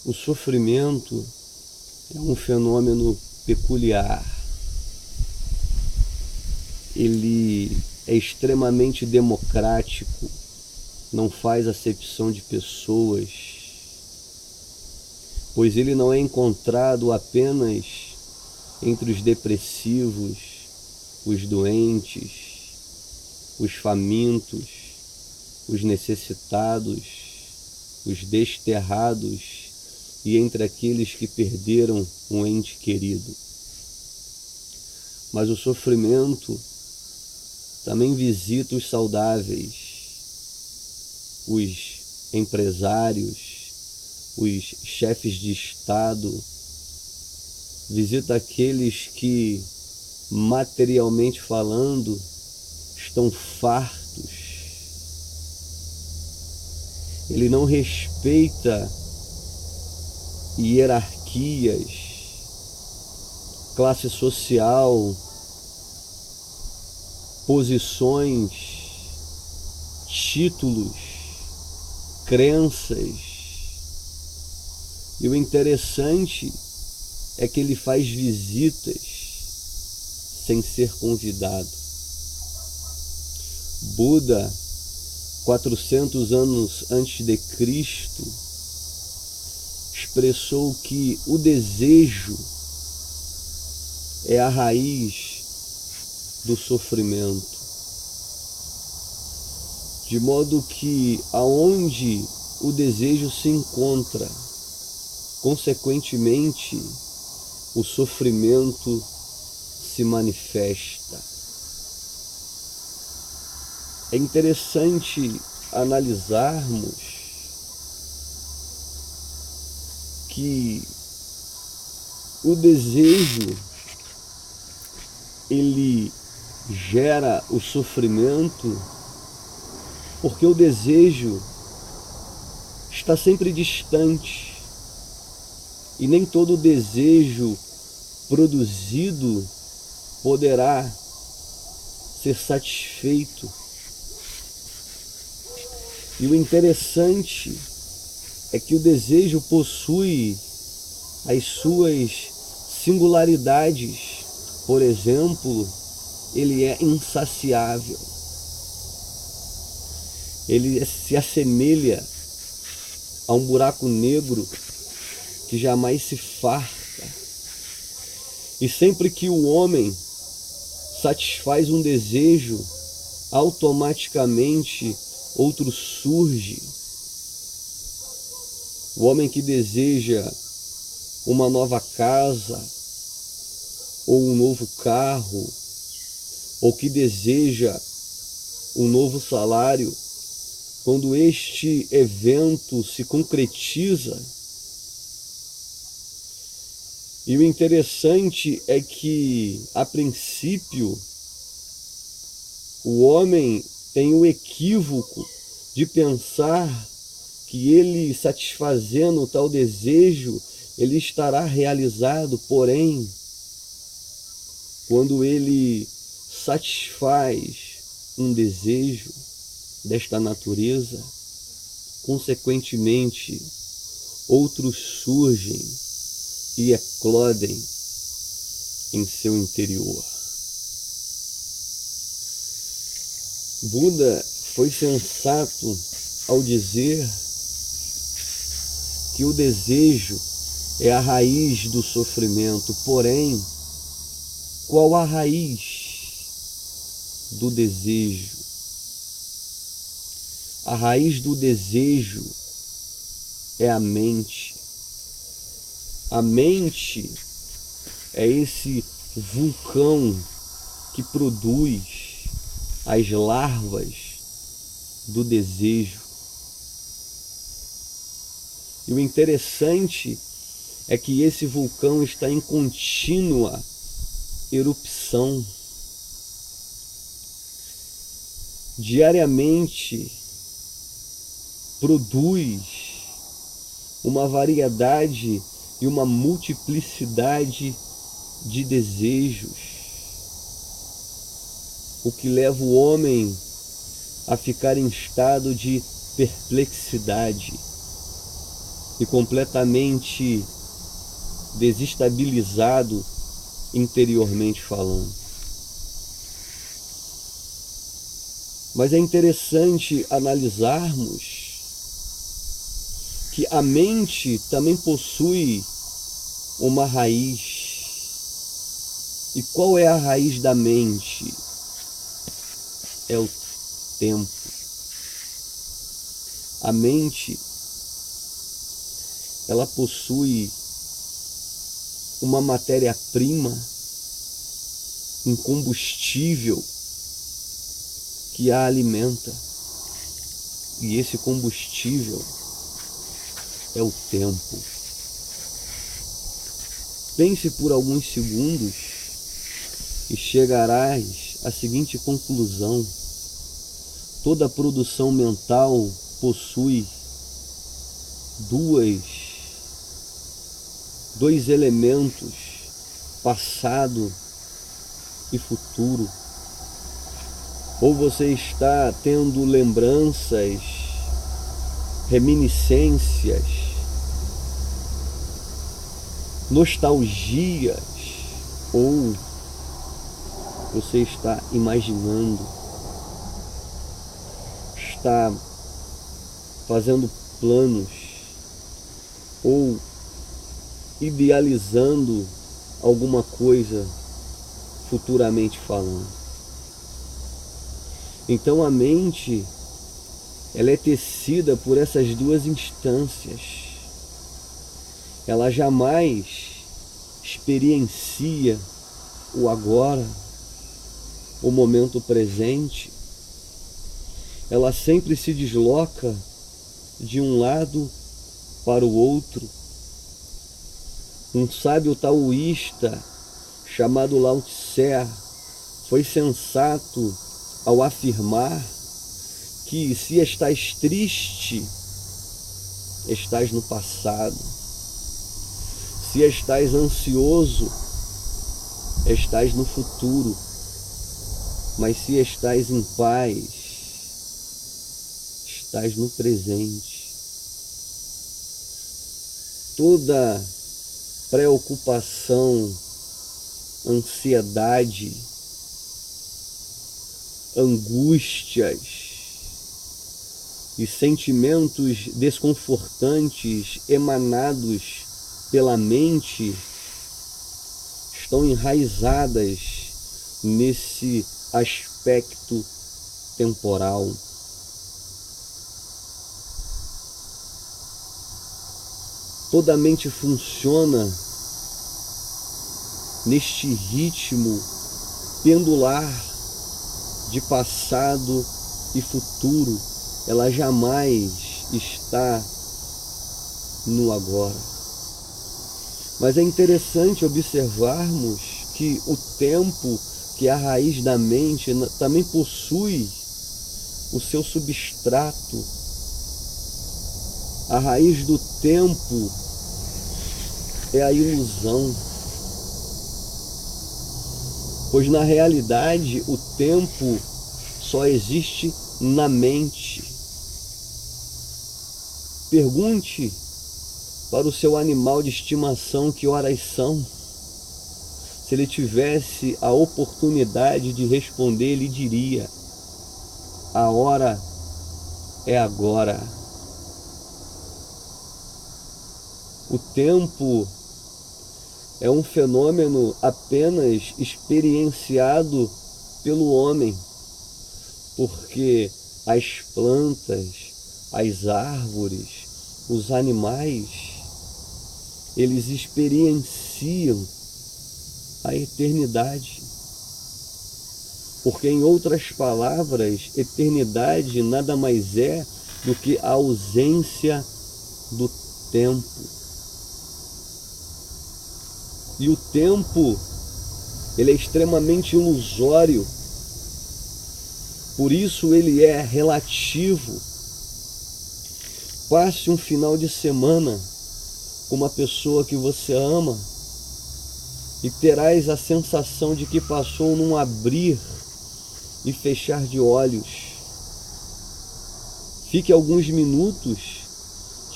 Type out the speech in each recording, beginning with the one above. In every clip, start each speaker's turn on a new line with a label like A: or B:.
A: O sofrimento é um fenômeno peculiar. Ele é extremamente democrático, não faz acepção de pessoas, pois ele não é encontrado apenas entre os depressivos, os doentes, os famintos, os necessitados, os desterrados e entre aqueles que perderam um ente querido. Mas o sofrimento também visita os saudáveis, os empresários, os chefes de Estado, visita aqueles que, materialmente falando, estão fartos. Ele não respeita hierarquias, classe social, posições, títulos, crenças. E o interessante é que ele faz visitas sem ser convidado. Buda, 400 anos antes de Cristo, expressou que o desejo é a raiz do sofrimento, de modo que aonde o desejo se encontra, consequentemente, o sofrimento se manifesta. É interessante analisarmos que o desejo, ele gera o sofrimento porque o desejo está sempre distante e nem todo desejo produzido poderá ser satisfeito. E o interessante é que o desejo possui as suas singularidades. Por exemplo, ele é insaciável. Ele se assemelha a um buraco negro que jamais se farta. E sempre que o homem satisfaz um desejo, automaticamente outro surge. O homem que deseja uma nova casa, ou um novo carro, ou que deseja um novo salário, quando este evento se concretiza, e o interessante é que, a princípio, o homem tem o equívoco de pensar que ele, satisfazendo tal desejo, ele estará realizado. Porém, quando ele satisfaz um desejo desta natureza, consequentemente, outros surgem e eclodem em seu interior. Buda foi sensato ao dizer que o desejo é a raiz do sofrimento. Porém, qual a raiz do desejo? A raiz do desejo é a mente. A mente é esse vulcão que produz as larvas do desejo. E o interessante é que esse vulcão está em contínua erupção. Diariamente produz uma variedade e uma multiplicidade de desejos, o que leva o homem a ficar em estado de perplexidade. e completamente desestabilizado interiormente falando. Mas é interessante analisarmos que a mente também possui uma raiz. E qual é a raiz da mente? É o tempo. A mente, ela possui uma matéria-prima, um combustível que a alimenta. E esse combustível é o tempo. Pense por alguns segundos e chegarás à seguinte conclusão: toda produção mental possui dois elementos, passado e futuro. Ou você está tendo lembranças, reminiscências, nostalgias, ou você está imaginando, está fazendo planos ou idealizando alguma coisa futuramente falando. Então a mente, ela é tecida por essas duas instâncias. Ela jamais experiencia o agora, o momento presente. Ela sempre se desloca de um lado para o outro. Um sábio taoísta chamado Lao Tse foi sensato ao afirmar que se estás triste, estás no passado. Se estás ansioso, estás no futuro. Mas se estás em paz, estás no presente. Toda preocupação, ansiedade, angústias e sentimentos desconfortantes emanados pela mente estão enraizadas nesse aspecto temporal. Toda a mente funciona neste ritmo pendular de passado e futuro. Ela jamais está no agora. Mas é interessante observarmos que o tempo, que é a raiz da mente, também possui o seu substrato. A raiz do tempo é a ilusão. Pois na realidade o tempo só existe na mente. Pergunte para o seu animal de estimação que horas são. Se ele tivesse a oportunidade de responder, ele diria: a hora é agora. O tempo é um fenômeno apenas experienciado pelo homem, porque as plantas, as árvores, os animais, eles experienciam a eternidade. Porque, em outras palavras, eternidade nada mais é do que a ausência do tempo. E o tempo, ele é extremamente ilusório, por isso ele é relativo. Passe um final de semana com uma pessoa que você ama e terás a sensação de que passou num abrir e fechar de olhos. Fique alguns minutos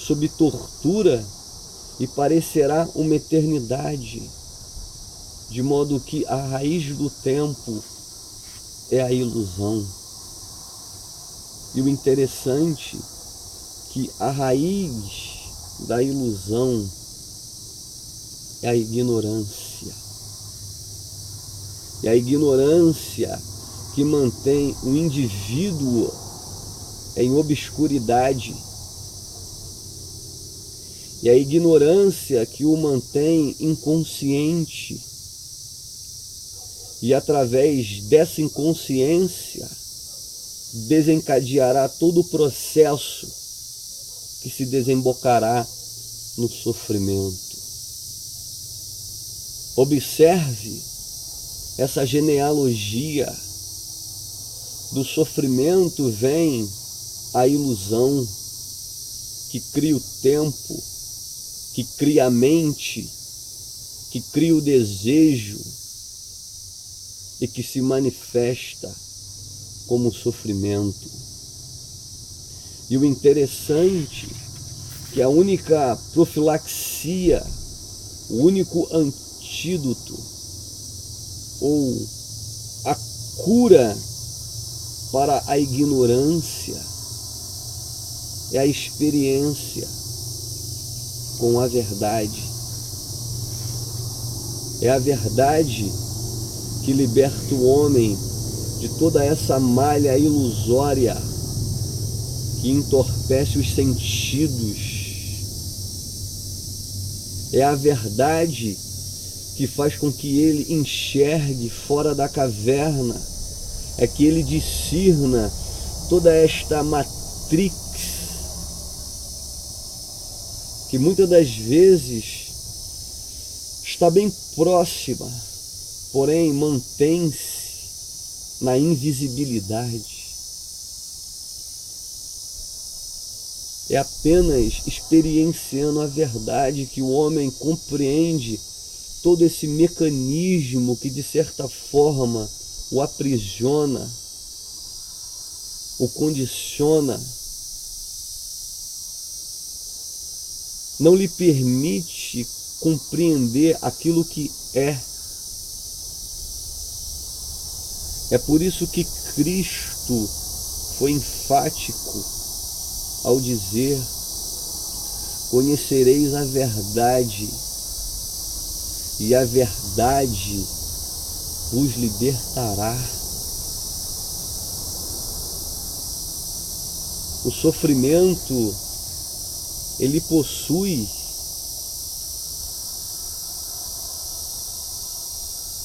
A: sob tortura e parecerá uma eternidade, de modo que a raiz do tempo é a ilusão. E o interessante é que a raiz da ilusão é a ignorância. E a ignorância que mantém o indivíduo em obscuridade. E a ignorância que o mantém inconsciente. E através dessa inconsciência desencadeará todo o processo que se desembocará no sofrimento. Observe essa genealogia. Do sofrimento vem a ilusão que cria o tempo, que cria a mente, que cria o desejo e que se manifesta como sofrimento. E o interessante é que a única profilaxia, o único antídoto ou a cura para a ignorância é a experiência com a verdade. É a verdade que liberta o homem de toda essa malha ilusória que entorpece os sentidos. É a verdade que faz com que ele enxergue fora da caverna, é que ele discirna toda esta matrix que muitas das vezes está bem próxima, porém mantém-se na invisibilidade. É apenas experienciando a verdade que o homem compreende todo esse mecanismo que de certa forma o aprisiona, o condiciona, não lhe permite compreender aquilo que é. É por isso que Cristo foi enfático ao dizer: conhecereis a verdade, e a verdade vos libertará. O sofrimento, ele possui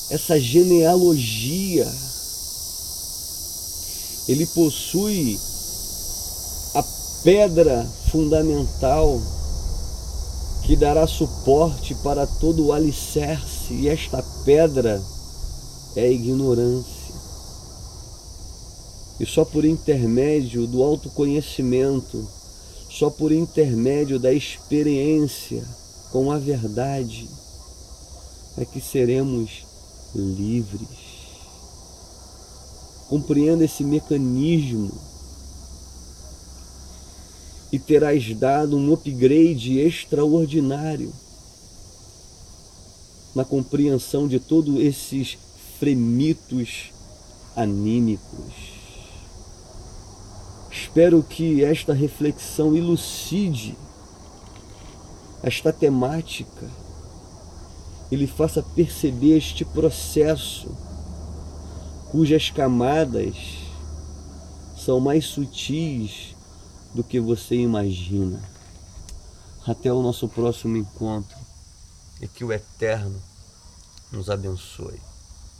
A: essa genealogia, ele possui a pedra fundamental que dará suporte para todo o alicerce, e esta pedra é a ignorância. E só por intermédio do autoconhecimento, só por intermédio da experiência com a verdade, é que seremos livres. Compreenda esse mecanismo e terás dado um upgrade extraordinário na compreensão de todos esses fremitos anímicos. Espero que esta reflexão elucide esta temática, ele faça perceber este processo, cujas camadas são mais sutis do que você imagina. Até o nosso próximo encontro, e que o Eterno nos abençoe.